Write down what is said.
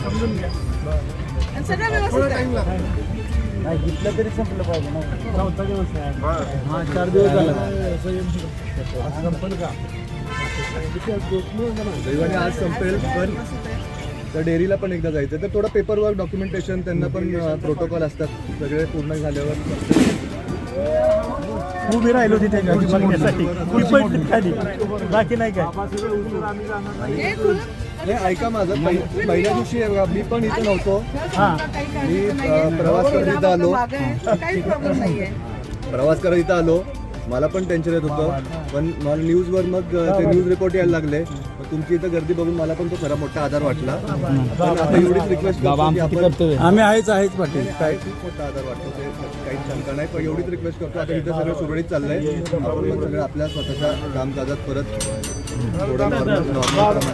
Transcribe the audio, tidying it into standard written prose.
समजून घ्या. आणि सगळं व्यवस्थित आहे. नाही घेतलं तरी संपलं पाहिजे ना. 4था दिवस आहे. हा 4 दिवस झाला. संपल का? दैवाने आज संपेल, पण त्या डेअरीला पण एकदा जायचं तर थोडं पेपरवर्क डॉक्युमेंटेशन त्यांना पण प्रोटोकॉल असतात सगळे पूर्ण झाल्यावर. उभी राहिलो तिथे गाडी बघण्यासाठी. पडली खाली, बाकी नाही काय. हे खुलं नाही ऐका माझं, पहिल्या दिवशी मी पण इथे नव्हतो. हां. मी प्रवास करत इथं आलो. काही प्रॉब्लेम नाहीये. प्रवास करत इथं आलो, मला पण टेन्शन येत होतं, पण मला न्यूजवर मग ते न्यूज रिपोर्ट यायला लागले. मग तुमची इथं गर्दी बघून मला पण तो खरा मोठा आधार वाटला. पण आता एवढीच रिक्वेस्ट करतो की आपण आम्ही आहेच पाटील. काय खूप मोठा आधार वाटतो, ते काही शंका नाही. पण एवढीच रिक्वेस्ट करतो, आता इथं सगळं सुरळीत चाललंय. आपण पण सगळं आपल्या स्वतःच्या कामकाजात परत थोडं नॉर्मल